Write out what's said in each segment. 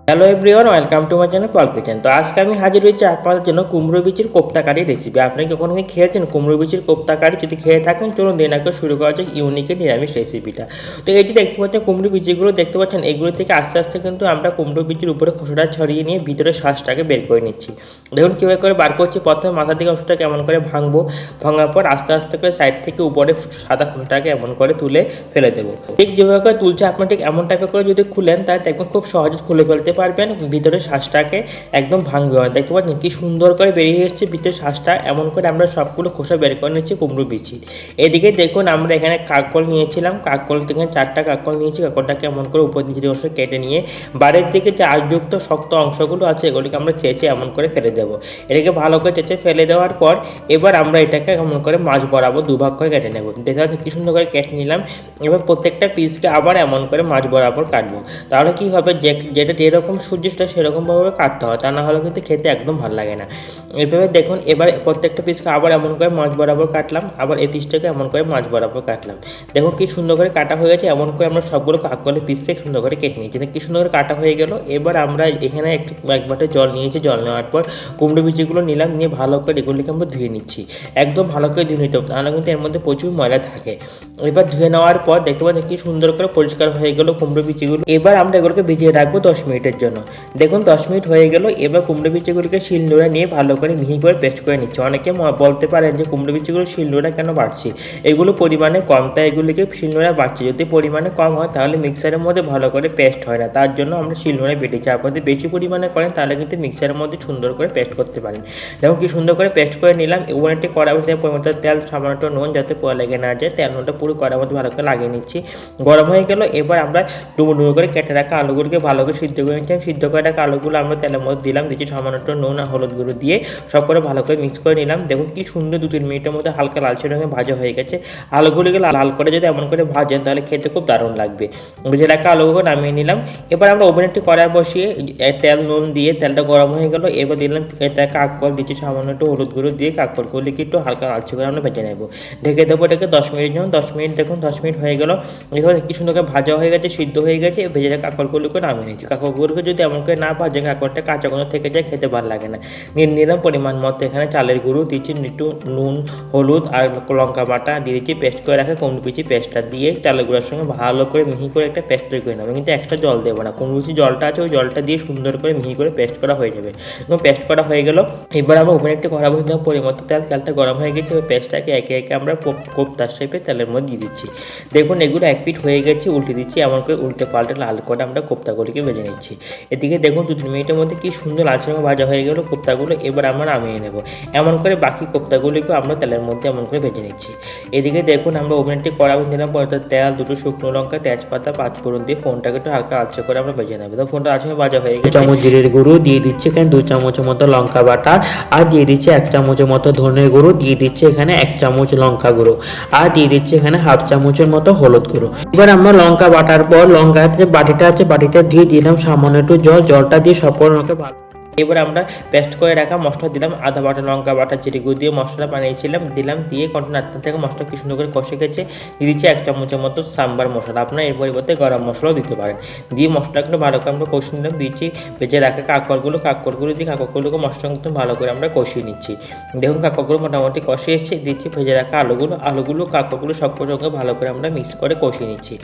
Hello everyone, welcome to my channel Paul kitchen. তো আজকে আমি হাজির হয়েছি আপনাদের জন্য কুমড়ো বিচির কোপ্তা কারি রেসিপি। আপনি কখনো কি খেয়েছেন কুমড়ো বিচির কোপ্তা কারি? যদি খেয়ে থাকেন চলুন দিন আগে শুরু করা যাক ইউনিকের নিরামিষ রেসিপিটা। তো এই যে দেখতে পাচ্ছেন কুমড়ো বিচিগুলো দেখতে পাচ্ছেন, এগুলো থেকে আস্তে আস্তে কিন্তু আমরা কুমড়ো বিচির উপরে খোসাটা ছড়িয়ে নিয়ে ভিতরে শ্বাসটাকে বের করে নিচ্ছি। দেখুন কীভাবে করে বার করছি। প্রথমে মাথার দিকে অংশটা কেমন করে ভাঙবো, ভাঙার পর আস্তে আস্তে করে সাইড থেকে উপরে সাদা খোসাটাকে এমন করে তুলে ফেলে দেবো। ঠিক যেভাবে করে তুলছে আপনি ঠিক এমন টাইপের করে যদি খুলেন তাহলে দেখবেন খুব সহজে খুলে ফেলতে পারবেন। ভিতরে শ্বাসটাকে একদম ভাঙবে না। দেখতে পাচ্ছেন কি সুন্দর করে বেরিয়ে এসেছে ভিতরে শ্বাসটা। এমন করে আমরা সবগুলো খোসা বের করে নিচ্ছি কুমড়ো বিচির। এদিকে দেখুন আমরা এখানে কাককল নিয়েছিলাম, কাককল থেকে 4টা কাককল নিয়েছি। কাককলটাকে এমন করে উপর নিচে অংশ কেটে নিয়ে বাইরের দিকে যে আঁশযুক্ত শক্ত অংশগুলো আছে এগুলিকে আমরা চেঁচে এমন করে ফেলে দেবো। এটাকে ভালো করে চেঁচে ফেলে দেওয়ার পর এবার আমরা এটাকে এমন করে মাছ বরাবর দুভাগ করে কেটে নেব। দেখতে পাচ্ছেন কি সুন্দর করে কেটে নিলাম। এবার প্রত্যেকটা পিসকে আবার এমন করে মাছ বরাবর কাটবো। তাহলে কি হবে, যেটা যেরকম সূর্যটা সেরকমভাবে কাটতে হয়, তা না হলে কিন্তু খেতে একদম ভালো লাগে না। এভাবে দেখুন এবার প্রত্যেকটা পিসকে আবার এমন করে মাছ বরাবর কাটলাম, আবার এই পিসটাকে এমন করে মাছ বরাবর কাটলাম। দেখুন কি সুন্দর করে কাটা হয়ে গেছে। এমন করে আমরা সবগুলো কাককলের পিসকে সুন্দর করে কেটে নিয়েছি। কি সুন্দর করে কাটা হয়ে গেল। এবার আমরা এখানে এক বাটি জল নিয়েছি। জল নেওয়ার পর কুমড়ো বিচিগুলো নিলাম, নিয়ে ভালো করে এগুলিকে আমরা ধুয়ে নিচ্ছি। একদম ভালো করে ধুয়ে নিতে হবে, তাহলে কিন্তু এর মধ্যে প্রচুর ময়লা থাকে। এবার ধুয়ে নেওয়ার পর দেখতে পাচ্ছি কি সুন্দর করে পরিষ্কার হয়ে গেল কুমড়ো বিচিগুলো। এবার আমরা এগুলোকে ভিজিয়ে রাখবো 10 মিনিটের জন্য। দেখুন 10 মিনিট হয়ে গেল। এবার কুমড়ো বিচিগুলিকে শিলনোড়া নিয়ে ভালো করে মিহি করে পেস্ট করে নিচ্ছি। অনেকে বলতে পারেন যে কুমড়ো বিচিগুলো শিলনোড়া কেন বাড়ছি, এগুলো পরিমাণে কম তাই এগুলিকে শিলনোড়া বাড়ছে। যদি পরিমাণে কম হয় তাহলে মিক্সারের মধ্যে ভালো করে পেস্ট হয় না, তার জন্য আমরা শিলনোড়ায় বেটেছি। আপনাদের বেশি পরিমাণে করেন তাহলে কিন্তু মিক্সারের মধ্যে সুন্দর করে পেস্ট করতে পারেন। দেখুন কি সুন্দর করে পেস্ট করে নিলাম। এবার একটি কড়াইতে পরিমাণ তেল, সামান্য নুন যাতে পোড়া লেগে না যায়, তেল নুনটা পুরো কড়াইয়ের মধ্যে ভালো করে লাগিয়ে নিচ্ছি। গরম হয়ে গেল। এবার আমরা ডুবো ডুবো করে কেটে রাখা আলুগুলোকে ভালো করে সিদ্ধ করে নিচ্ছি। সিদ্ধ করে রাখা আলুগুলো আমরা তেলের মধ্যে দিলাম, দিচ্ছি সামান্য নুন আর হলুদ গুঁড়ো দিয়ে সব করে ভালো করে মিক্স করে নিলাম। দেখুন কি সুন্দর 2-3 মিনিটের মধ্যে হালকা লালচে রঙে ভাজা হয়ে গেছে। আলুগুলিকে লাল করে যদি এমন করে ভাজেন তাহলে খেতে খুব দারুণ লাগবে। ভেজে রাখা আলুগুলো নামিয়ে নিলাম। এবার আমরা ওভেনে একটি কড়াই বসিয়ে তেল নুন দিয়ে তেলটা গরম হয়ে গেল। এবার দিলাম কাককল, দিচ্ছি সামান্য একটু হলুদ গুঁড়ো দিয়ে কাককলগুলিকে একটু হালকা লালচে করে আমরা ভেজে নেব। ঢেকে দেবো এটাকে 10 মিনিট জন্য। 10 মিনিট দেখুন 10 মিনিট হয়ে গেল। এবার কি সুন্দর করে ভাজা হয়ে গেছে, সিদ্ধ হয়ে গেছে। ভেজে রাখা কাককলগুলোকে নামিয়ে নিচ্ছি। কাককলগুলোকে যদি এমন করে না ভাজেন কাককলটা কাঁচা কোনো থেকে যায়, খেতে ভালো লাগে না। নিয়ে নিলাম পরিমাণ মতো এখানে চালের গুঁড়ো, দিচ্ছি একটু নুন, হলুদ আর লঙ্কা বাটা দিয়ে দিচ্ছি। পেস্ট করে রাখা কুমড়ো বিচি পেস্টটা দিয়ে চালের গুঁড়োর সঙ্গে ভালো করে মিহি করে একটা পেস্ট তৈরি করে নেবো। কিন্তু এক্সট্রা জল দেবো না, কুমড়ো বিচি জলটা আছে ওই জলটা দিয়ে সুন্দর করে মিহি করে পেস্ট করা হয়ে যাবে। এবং পেস্ট করা হয়ে গেল। এবার আমরা ওভেনে একটি কড়া বসিয়ে দিলাম, পরিমাণ তেলটা গরম হয়ে গেছে। ওই পেস্টটাকে একে একে আমরা কোপ্তার শেপে তেলের মধ্যে দিয়ে দিচ্ছি। দেখুন এগুলো এক পিঠ হয়ে গেছে, উল্টে দিচ্ছি। এমন করে উল্টে পাল্টে লাল করে আমরা কোপ্তাগুলিকে ভেজে নিচ্ছি। এদিকে দেখুন 2-3 মিনিটের মধ্যে কি সুন্দর লালচে রঙে ভাজা হয়ে গেল কোপ্তাগুলো। এবার আমরা নামিয়ে নেব। এমন করে বাকি কোপ্তাগুলিকেও আমরা তেলের মধ্যে এমন করে ভেজে নিচ্ছি। এদিকে দেখুন আমরা ওভেনটি কড়া বসিয়ে দিলাম, পরে তেল, 2টো শুকনো লঙ্কা, তেজপাতা, 5 ফোড়ন দিয়ে ফোনটাকে একটু হালকা আঁচে করে আমরা ভেজে নেব। তো ফোনটা আঁচে ভাজা হয়ে গেছে। চামচ জিরের গুঁড়ো দিয়ে দিচ্ছি এখানে 2 চামচের মতো লঙ্কা বাটা, আর দিয়ে দিচ্ছি 1 চামচের মতো ধনের গুঁড়ো, দিয়ে দিচ্ছি এখানে 1 চামচ লঙ্কা গুঁড়ো, আর দিয়ে দিচ্ছি এখানে 1/2 চামচের মতো হলুদ গুঁড়ো। এবার আমরা লঙ্কা বাটার পর লঙ্কার যে বাটিটা আছে বাটিটা দিয়ে দিলাম সামান্য একটু জল, জলটা দিয়ে সব ভালো। এবার আমরা পেস্ট করে রাখা মশলা দিলাম, আদা বাটা, লঙ্কা বাটা, জিরে গুঁড়ো দিয়ে মশলা বানিয়েছিলাম দিলাম, দিয়ে কন্টিনিউ থেকে মশলা কি সুন্দর করে কষে গেছে। দিয়ে দিচ্ছি 1 চামচের মতো সাম্বার মশলা, আপনার এর পরিবর্তে গরম মশলাও দিতে পারেন। দিয়ে মশলাগুলো ভালো করে আমরা কষিয়ে নিলাম। দিচ্ছি ভেজে রাখা কাককলগুলো দিয়ে কাককলগুলোকে মশলা কিন্তু ভালো করে আমরা কষিয়ে নিচ্ছি। দেখুন কাককগুলো মোটামুটি কষে এসেছে। দিচ্ছি ভেজে রাখা আলুগুলো কাককগুলো সবগুলো সঙ্গে ভালো করে আমরা মিক্স করে কষিয়ে নিচ্ছি।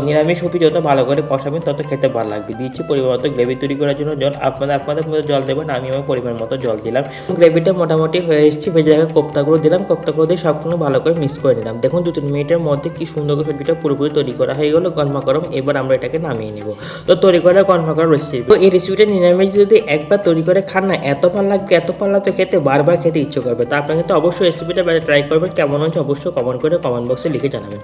নিরামিষ সবজি যত ভালো করে কষাবেন তত খেতে ভালো লাগবে। দিচ্ছি পরিমাণ মতো গ্রেভি তৈরি করার জন্য জল, আপনাদের মতো জল দেবেন, আমি আমার পরিমাণ মতো জল দিলাম। গ্রেভিটা মোটামুটি হয়ে এসেছে। ভেজে রাখা কোপ্তাগুলো দিলাম, কোপ্তাগুলো দিয়ে সবগুলো ভালো করে মিক্স করে নিলাম। দেখুন 2-3 মিনিটের মধ্যে কি সুন্দর করে সবজিটা পুরোপুরি তৈরি করা হয়ে গেল গরমা গরম। এবার আমরা এটাকে নামিয়ে নিব। তো তৈরি করা গরমা গরম রেসিপি। তো এই রেসিপিটা নিরামিষ যদি একবার তৈরি করে খান না, এত ভালো লাগবে খেতে, বারবার খেতে ইচ্ছে করবে। তো আপনাকে তো অবশ্যই রেসিপিটা ট্রাই করবেন। কেমন হচ্ছে অবশ্যই কমেন্ট বক্সে লিখে জানাবেন।